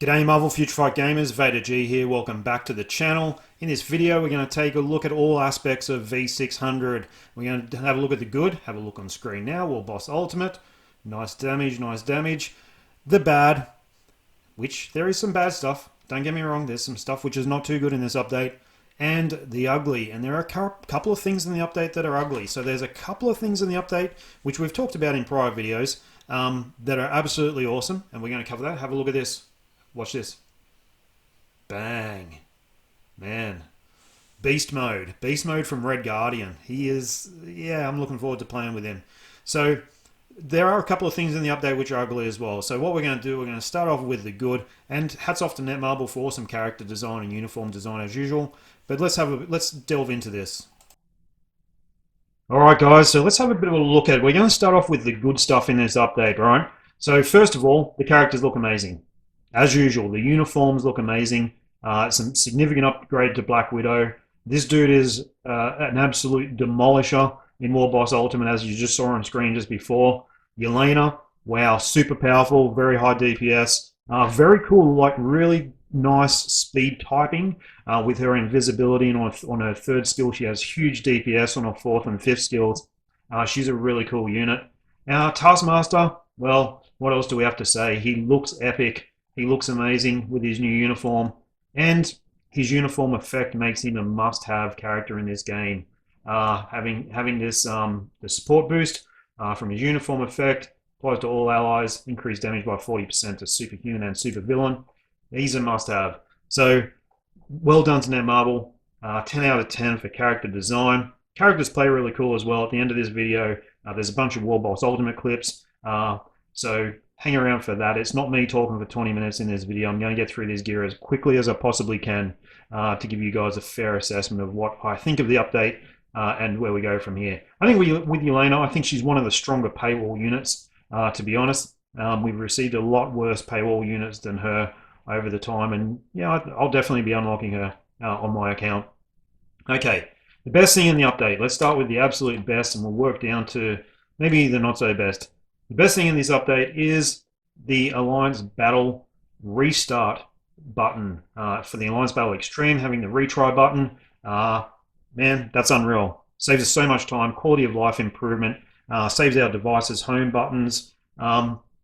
G'day Marvel Future Fight gamers, VaderG here, welcome back to the channel. In this video we're going to take a look at all aspects of V600. We're going to have a look at the good, have a look on screen now, War Boss Ultimate, nice damage, the bad, which there is some bad stuff, don't get me wrong, there's some stuff which is not too good in this update, and the ugly, and there are a couple of things in the update that are ugly. So there's a couple of things in the update which we've talked about in prior videos that are absolutely awesome, and we're going to cover that. Have a look at this. Watch this. Bang. Man. Beast mode. Beast mode from Red Guardian. He is... yeah, I'm looking forward to playing with him. So, there are a couple of things in the update which are ugly as well. So what we're going to do, we're going to start off with the good. And hats off to Netmarble for awesome character design and uniform design as usual. But let's delve into this. Alright guys, so let's have a bit of a look at it. We're going to start off with the good stuff in this update, right? So first of all, the characters look amazing. As usual, the uniforms look amazing. Some significant upgrade to Black Widow. This dude is an absolute demolisher in War Boss Ultimate, as you just saw on screen just before. Yelena, wow, super powerful, very high DPS. Very cool, like really nice speed typing with her invisibility, and on her third skill she has huge DPS. On her fourth and fifth skills, she's a really cool unit. Taskmaster, well, what else do we have to say? He looks epic. He looks amazing with his new uniform, and his uniform effect makes him a must-have character in this game. Having this the support boost from his uniform effect, applies to all allies, increased damage by 40% to superhuman and supervillain. He's a must-have. So, well done to Netmarble. 10 out of 10 for character design. Characters play really cool as well. At the end of this video, there's a bunch of War Boss Ultimate clips. So hang around for that. It's not me talking for 20 minutes in this video. I'm going to get through this gear as quickly as I possibly can to give you guys a fair assessment of what I think of the update and where we go from here. I think with Yelena, I think she's one of the stronger paywall units, to be honest. We've received a lot worse paywall units than her over the time, and yeah, I'll definitely be unlocking her on my account. Okay, the best thing in the update. Let's start with the absolute best, and we'll work down to maybe the not so best. The best thing in this update is the Alliance Battle Restart button. For the Alliance Battle Extreme, having the retry button, man, that's unreal. Saves us so much time, quality of life improvement, saves our devices home buttons.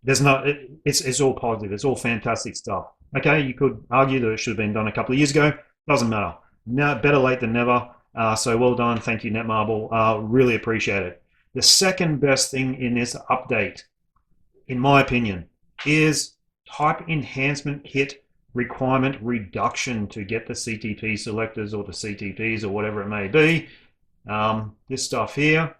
It's all positive, it's all fantastic stuff. Okay, you could argue that it should have been done a couple of years ago. Doesn't matter. No, better late than never. So well done, thank you Netmarble. Really appreciate it. The second best thing in this update, in my opinion, is type enhancement kit requirement reduction to get the CTP selectors or the CTPs or whatever it may be. This stuff here,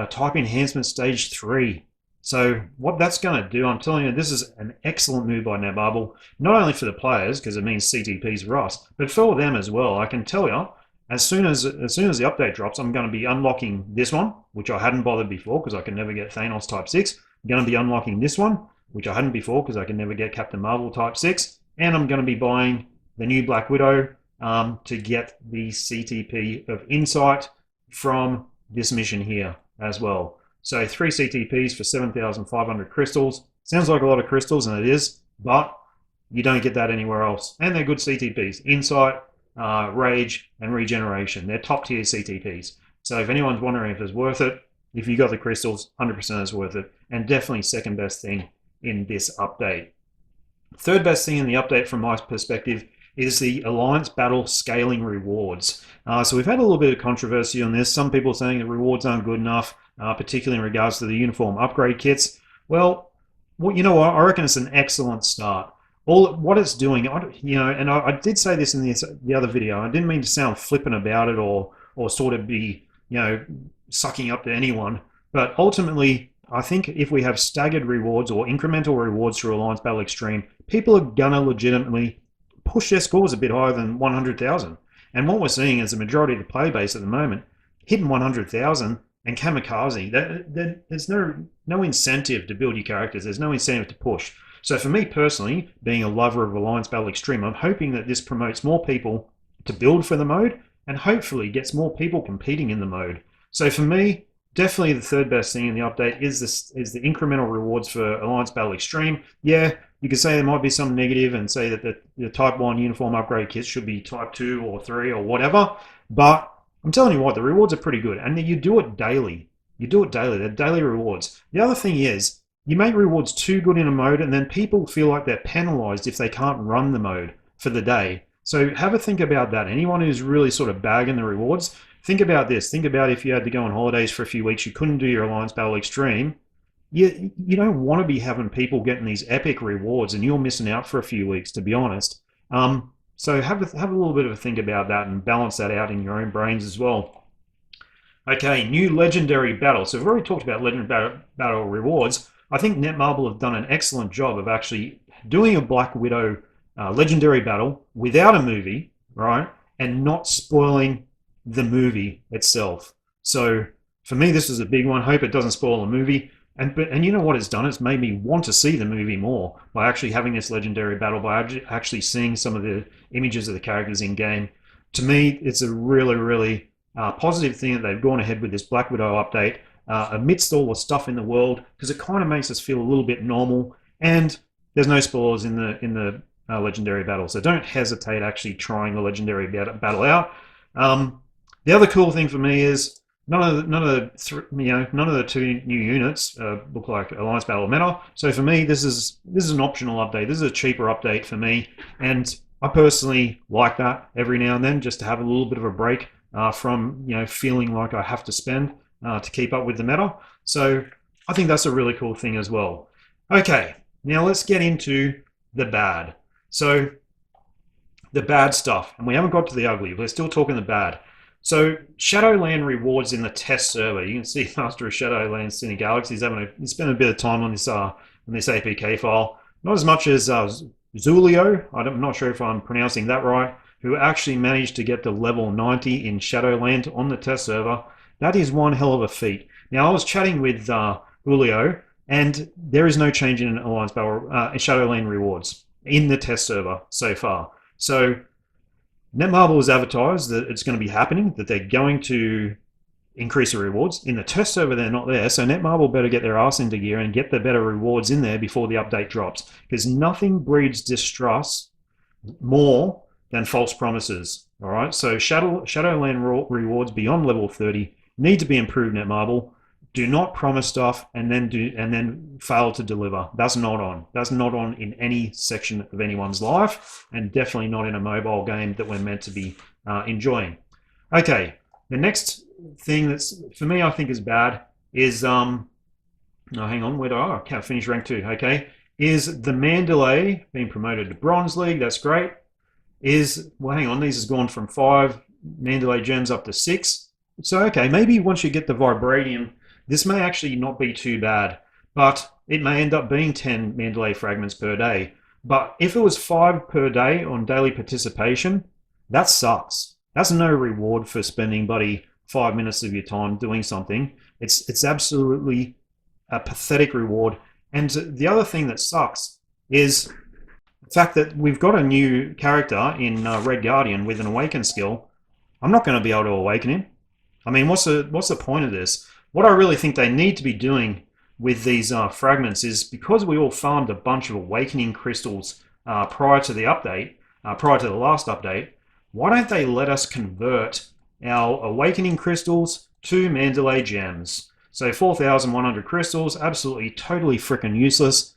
type enhancement stage 3. So what that's going to do, I'm telling you, this is an excellent move by Netmarble, not only for the players, because it means CTPs for us, but for them as well. I can tell you, as soon as the update drops, I'm going to be unlocking this one, which I hadn't bothered before because I can never get Thanos Type 6. I'm going to be unlocking this one, which I hadn't before because I can never get Captain Marvel Type 6. And I'm going to be buying the new Black Widow to get the CTP of Insight from this mission here as well. So 3 CTPs for 7,500 crystals. Sounds like a lot of crystals, and it is, but you don't get that anywhere else. And they're good CTPs. Insight, Rage, and Regeneration. They're top tier CTPs. So if anyone's wondering if it's worth it, if you got the crystals, 100% is worth it. And definitely second best thing in this update. Third best thing in the update from my perspective is the Alliance Battle Scaling Rewards. So we've had a little bit of controversy on this. Some people saying the rewards aren't good enough, particularly in regards to the uniform upgrade kits. Well, you know what? I reckon it's an excellent start. What it's doing, and I did say this in the other video. I didn't mean to sound flippant about it or sort of be, sucking up to anyone. But ultimately, I think if we have staggered rewards or incremental rewards through Alliance Battle Extreme, people are gonna legitimately push their scores a bit higher than 100,000. And what we're seeing is the majority of the player base at the moment hitting 100,000 and kamikaze. There's no incentive to build your characters. There's no incentive to push. So for me personally, being a lover of Alliance Battle Extreme, I'm hoping that this promotes more people to build for the mode and hopefully gets more people competing in the mode. So for me, definitely the third best thing in the update is the incremental rewards for Alliance Battle Extreme. Yeah, You could say there might be some negative and say that the Type 1 uniform upgrade kits should be Type 2 or 3 or whatever, but I'm telling you what, the rewards are pretty good, and you do it daily. You do it daily. They're daily rewards. The other thing is, you make rewards too good in a mode, and then people feel like they're penalized if they can't run the mode for the day. So have a think about that. Anyone who's really sort of bagging the rewards, think about this. Think about if you had to go on holidays for a few weeks, you couldn't do your Alliance Battle Extreme. You don't want to be having people getting these epic rewards, and you're missing out for a few weeks, to be honest. So have a little bit of a think about that and balance that out in your own brains as well. Okay, new legendary battle. So we've already talked about legendary battle rewards. I think Netmarble have done an excellent job of actually doing a Black Widow legendary battle without a movie, right, and not spoiling the movie itself. So for me, this is a big one. Hope it doesn't spoil the movie. And you know what it's done? It's made me want to see the movie more by actually having this legendary battle, by actually seeing some of the images of the characters in game. To me, it's a really, really positive thing that they've gone ahead with this Black Widow update amidst all the stuff in the world, because it kind of makes us feel a little bit normal. And there's no spoilers in the legendary battle, so don't hesitate actually trying the legendary battle out. The other cool thing for me is none of the two new units look like Alliance Battle or Meta. So for me, this is an optional update. This is a cheaper update for me, and I personally like that every now and then, just to have a little bit of a break from feeling like I have to spend to keep up with the meta. So I think that's a really cool thing as well. Okay, now let's get into the bad. So the bad stuff, and we haven't got to the ugly. We're still talking the bad. So Shadowland rewards in the test server. You can see Master of Shadowland Cine Galaxy he spent a bit of time on this APK file. Not as much as Zulio. I'm not sure if I'm pronouncing that right. Who actually managed to get to level 90 in Shadowland on the test server. That is one hell of a feat. Now I was chatting with Julio, and there is no change in Alliance Battle Shadowland rewards in the test server so far. So Netmarble has advertised that it's going to be happening, that they're going to increase the rewards. In the test server, they're not there, so Netmarble better get their ass into gear and get the better rewards in there before the update drops, because nothing breeds distrust more than false promises. All right, so Shadowland rewards beyond level 30 need to be improved. Netmarble, do not promise stuff and then fail to deliver. That's not on. That's not on in any section of anyone's life, and definitely not in a mobile game that we're meant to be enjoying. Okay, the next thing that's for me I think is bad is hang on, I can't finish rank 2. Okay, is the Mandalay being promoted to Bronze League? That's great. Hang on, these has gone from 5 Mandalay gems up to 6. So okay, maybe once you get the Vibranium, this may actually not be too bad, but it may end up being 10 Mandalay fragments per day. But if it was 5 per day on daily participation, that sucks. That's no reward for spending, buddy, 5 minutes of your time doing something. It's absolutely a pathetic reward. And the other thing that sucks is the fact that we've got a new character in Red Guardian with an Awaken skill. I'm not going to be able to awaken him. I mean, what's the point of this? What I really think they need to be doing with these fragments is, because we all farmed a bunch of Awakening crystals prior to the update, prior to the last update, why don't they let us convert our Awakening crystals to Mandalay gems? So 4,100 crystals, absolutely totally freaking useless.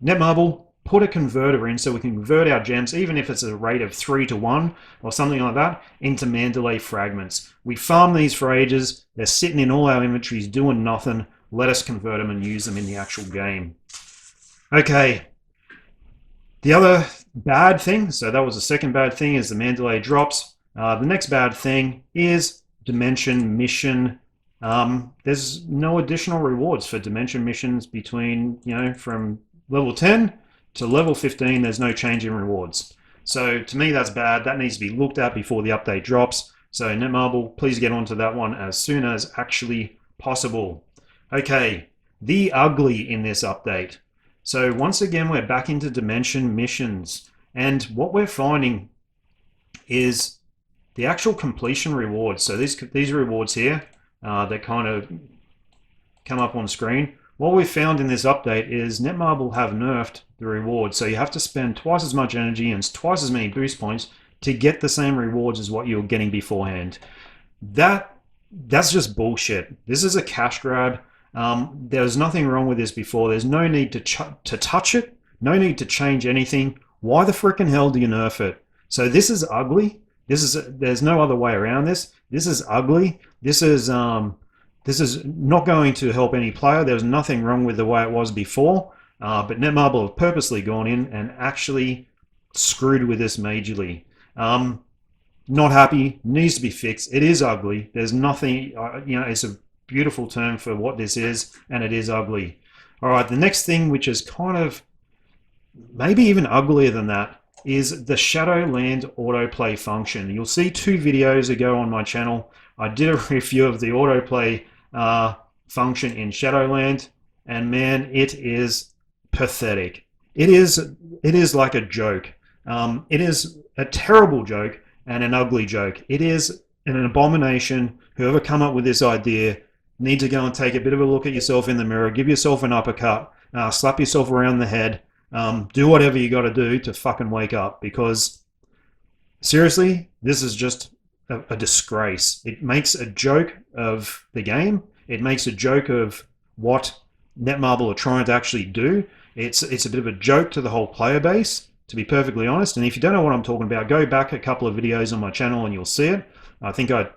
Netmarble, put a converter in so we can convert our gems, even if it's a rate of 3 to 1 or something like that, into Mandalay fragments. We farm these for ages. They're sitting in all our inventories doing nothing. Let us convert them and use them in the actual game. Okay. The other bad thing, so that was the second bad thing, is the Mandalay drops. The next bad thing is Dimension Mission. There's no additional rewards for Dimension missions between, from level 10 to level 15, there's no change in rewards. So to me, that's bad. That needs to be looked at before the update drops. So Netmarble, please get onto that one as soon as actually possible. Okay, the ugly in this update. So once again, we're back into Dimension missions. And what we're finding is the actual completion rewards. So these rewards here that kind of come up on screen, what we've found in this update is Netmarble have nerfed the rewards. So you have to spend twice as much energy and twice as many boost points to get the same rewards as what you were getting beforehand. That's just bullshit. This is a cash grab. There was nothing wrong with this before. There's no need to touch it. No need to change anything. Why the freaking hell do you nerf it? So this is ugly. There's no other way around this. This is ugly. This is not going to help any player. There was nothing wrong with the way it was before. But Netmarble have purposely gone in and actually screwed with this majorly. Not happy, needs to be fixed. It is ugly. There's nothing, it's a beautiful term for what this is, and it is ugly. All right, the next thing, which is kind of maybe even uglier than that, is the Shadowland autoplay function. You'll see 2 videos ago on my channel, I did a review of the autoplay function in Shadowland, and man, it is pathetic. It is like a joke. It is a terrible joke and an ugly joke. It is an abomination. Whoever come up with this idea need to go and take a bit of a look at yourself in the mirror, give yourself an uppercut, slap yourself around the head, do whatever you got to do to fucking wake up, because seriously, this is just a disgrace. It makes a joke of the game. It makes a joke of what Netmarble are trying to actually do. It's a bit of a joke to the whole player base, to be perfectly honest. And if you don't know what I'm talking about, go back a couple of videos on my channel and you'll see it. I think I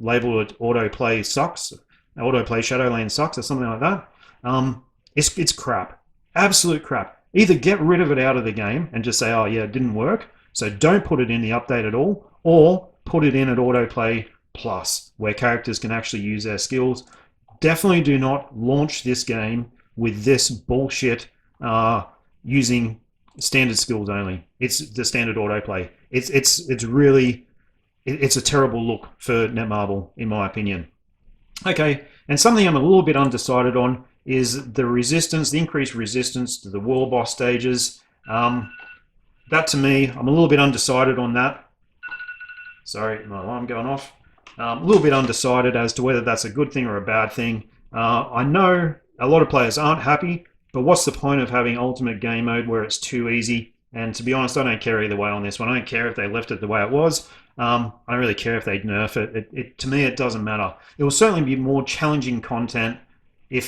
labeled it autoplay sucks, autoplay Shadowland sucks, or something like that. It's crap, absolute crap. Either get rid of it out of the game and just say, oh yeah, it didn't work, so don't put it in the update at all, or put it in at autoplay plus, where characters can actually use their skills. Definitely do not launch this game with this bullshit using standard skills only. It's the standard autoplay. It's really a terrible look for Netmarble, in my opinion. Okay, and something I'm a little bit undecided on is the resistance, the increased resistance to the world boss stages. That to me, I'm a little bit undecided on that. Sorry, my alarm going off. A little bit undecided as to whether that's a good thing or a bad thing. I know a lot of players aren't happy, but what's the point of having ultimate game mode where it's too easy? And to be honest, I don't care either way on this one. I don't care if they left it the way it was. I don't really care if they nerf it. To me, it doesn't matter. It will certainly be more challenging content if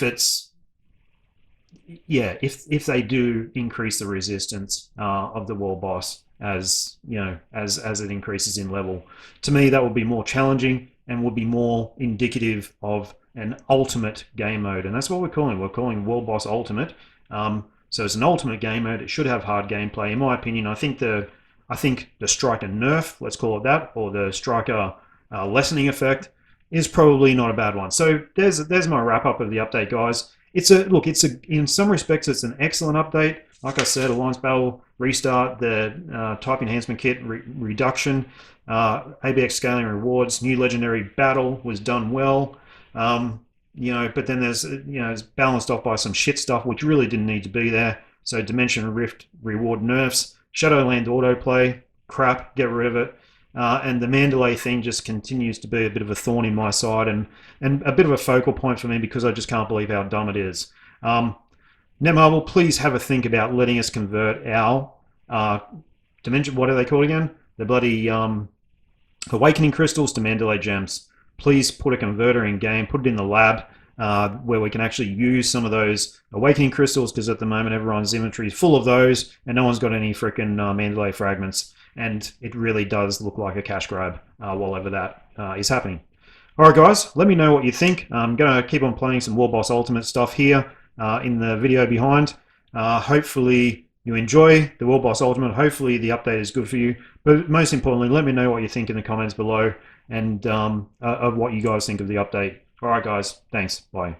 they do increase the resistance of the world boss as it increases in level. To me, that would be more challenging and would be more indicative of an ultimate game mode, and that's what we're calling. We're calling World Boss Ultimate. So it's an ultimate game mode. It should have hard gameplay, in my opinion. I think the striker nerf, let's call it that, or the striker lessening effect, is probably not a bad one. So there's my wrap up of the update, guys. In some respects, it's an excellent update. Like I said, Alliance Battle restart, the type enhancement kit reduction, ABX scaling rewards, new legendary battle was done well. But then it's balanced off by some shit stuff which really didn't need to be there. So Dimension Rift reward nerfs, Shadowland autoplay, crap, get rid of it. And the Mandalay thing just continues to be a bit of a thorn in my side and a bit of a focal point for me, because I just can't believe how dumb it is. Netmarble, please have a think about letting us convert our Dimension, what are they called again? The bloody Awakening Crystals to Mandalay Gems. Please put a converter in game, put it in the lab, where we can actually use some of those Awakening Crystals, because at the moment everyone's inventory is full of those and no one's got any freaking Mandalay fragments, and it really does look like a cash grab while ever that is happening. Alright guys, let me know what you think. I'm going to keep on playing some World Boss Ultimate stuff here in the video behind. Hopefully you enjoy the World Boss Ultimate. Hopefully the update is good for you. But most importantly, let me know what you think in the comments below, and of what you guys think of the update. Alright guys, thanks, bye.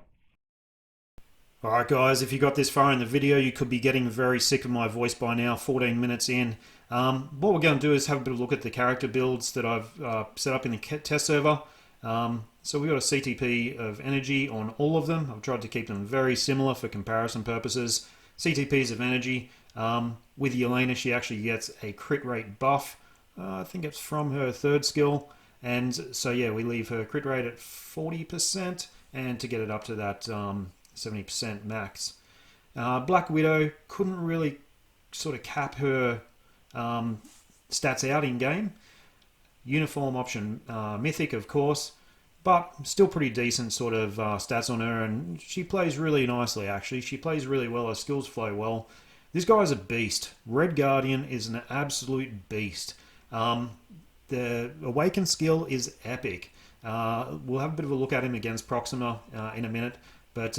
Alright guys, if you got this far in the video, you could be getting very sick of my voice by now, 14 minutes in. What we're going to do is have a bit of a look at the character builds that I've set up in the test server. So we've got a CTP of energy on all of them. I've tried to keep them very similar for comparison purposes. CTPs of energy. With Yelena, she actually gets a crit rate buff. I think it's from her third skill. And so yeah, we leave her crit rate at 40%, and to get it up to that 70% max. Black Widow couldn't really sort of cap her stats out in game. Uniform option mythic, of course, but still pretty decent sort of stats on her, and she plays really nicely actually. She plays really well, her skills flow well. This guy's a beast. Red Guardian is an absolute beast. The Awaken skill is epic. We'll have a bit of a look at him against Proxima in a minute, but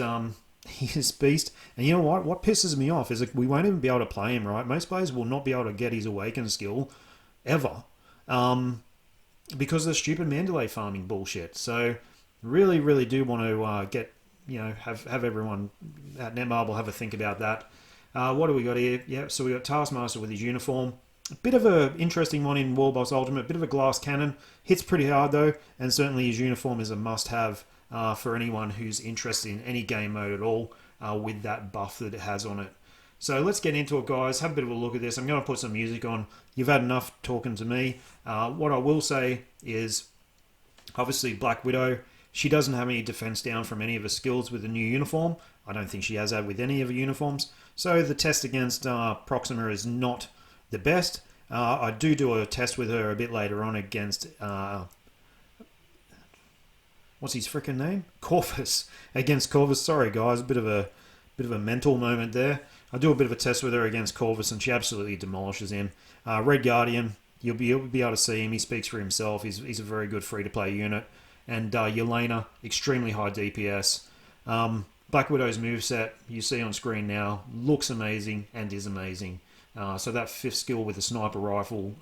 he is beast. And you know what? What pisses me off is that we won't even be able to play him, right? Most players will not be able to get his Awaken skill ever. Because of the stupid Mandalay farming bullshit. So really, really do want to get, have everyone at Netmarble have a think about that. What do we got here? Yeah, so we got Taskmaster with his uniform. A bit of an interesting one in Warboss Ultimate. Bit of a glass cannon. Hits pretty hard though, and certainly his uniform is a must-have for anyone who's interested in any game mode at all with that buff that it has on it. So let's get into it, guys. Have a bit of a look at this. I'm going to put some music on. You've had enough talking to me. What I will say is, obviously, Black Widow, she doesn't have any defense down from any of her skills with the new uniform. I don't think she has that with any of her uniforms. So the test against Proxima is not the best. I do a test with her a bit later on against... what's his freaking name? Corvus. Against Corvus. Sorry, guys. A bit of a mental moment there. I do a bit of a test with her against Corvus, and she absolutely demolishes him. Red Guardian, you'll be able to see him. He speaks for himself. He's a very good free-to-play unit. And Yelena, extremely high DPS. Black Widow's moveset, you see on screen now, looks amazing and is amazing. So that 5th skill with a sniper rifle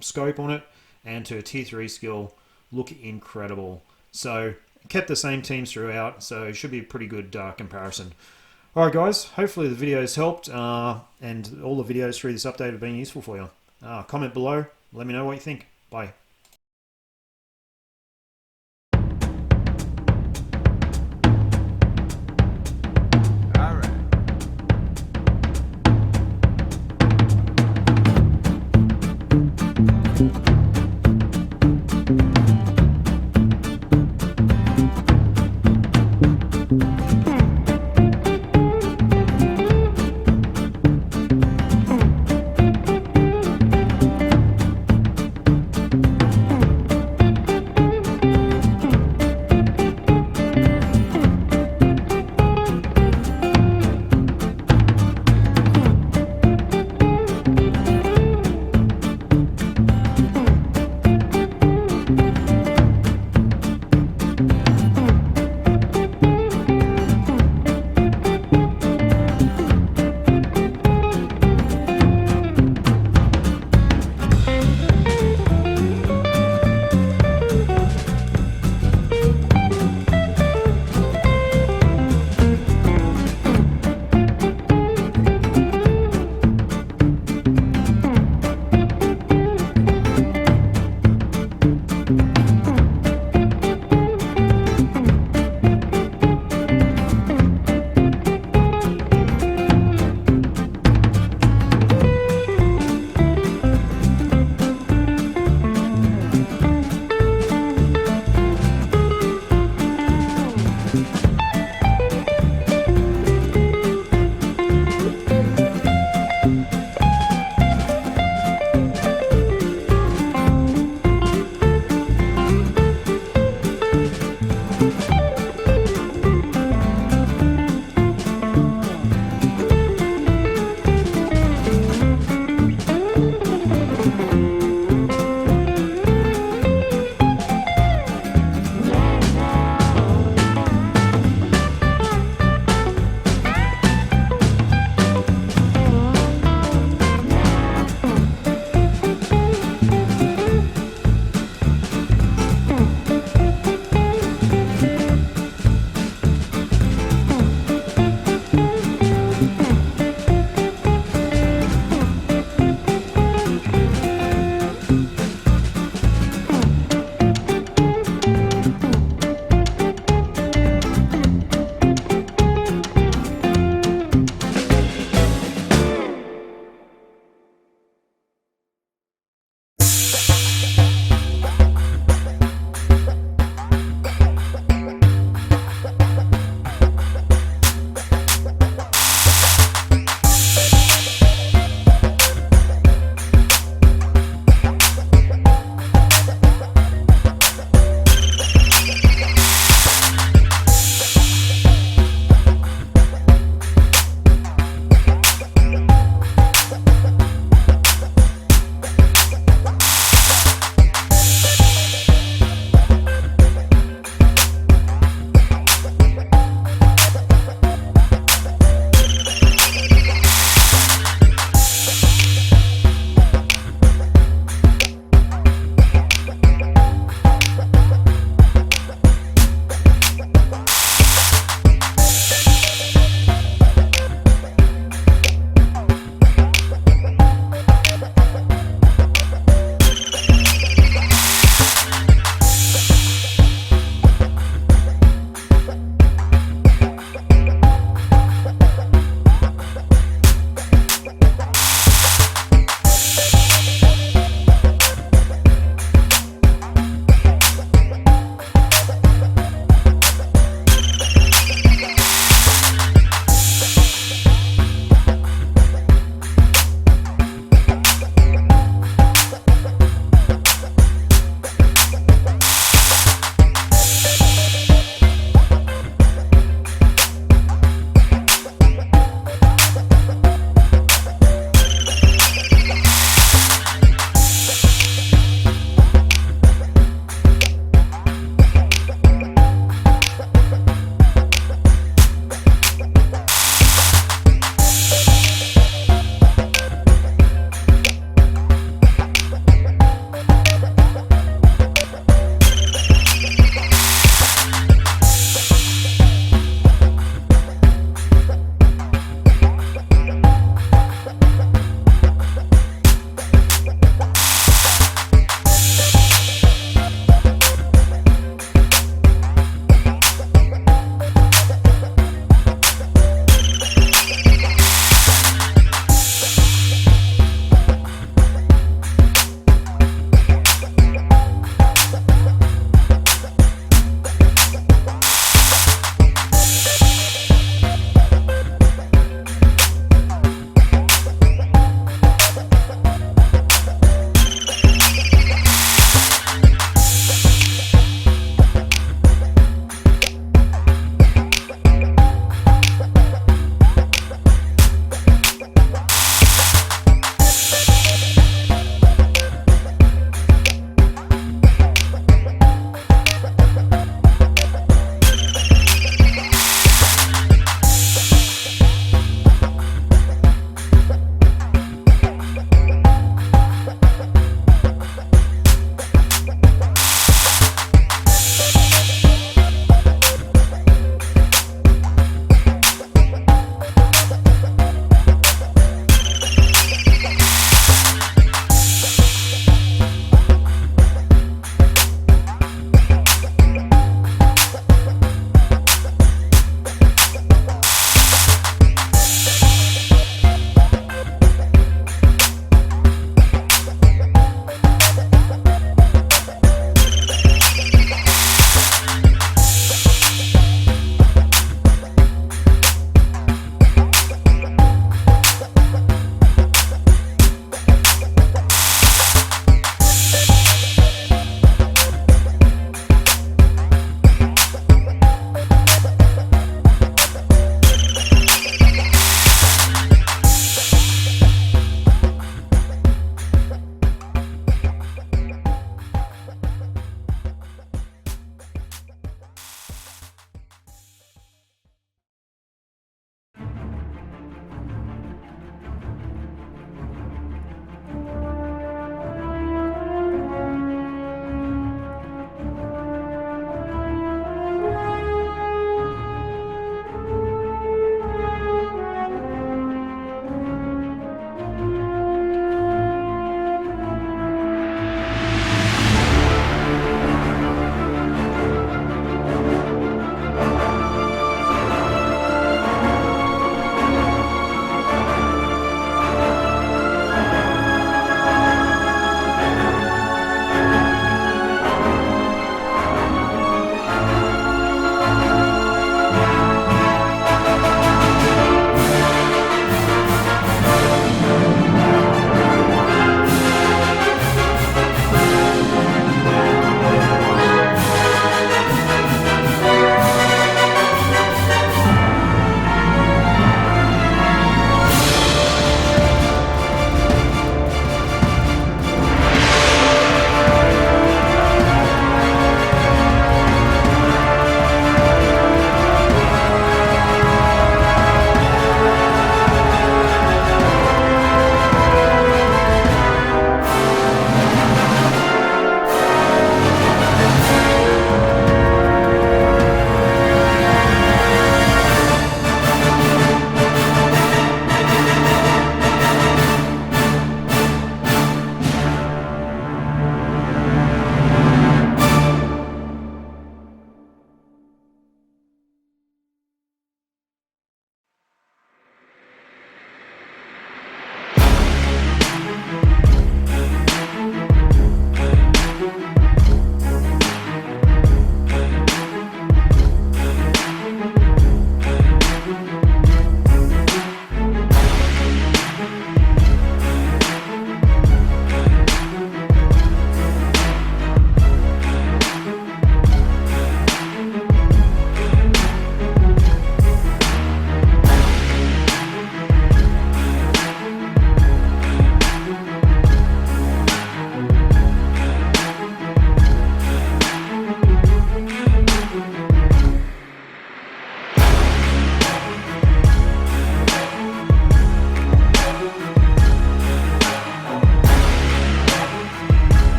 scope on it, and her tier 3 skill look incredible. So kept the same teams throughout, so it should be a pretty good comparison. Alright guys, hopefully the video's helped, and all the videos through this update have been useful for you. Comment below, let me know what you think. Bye. Alright.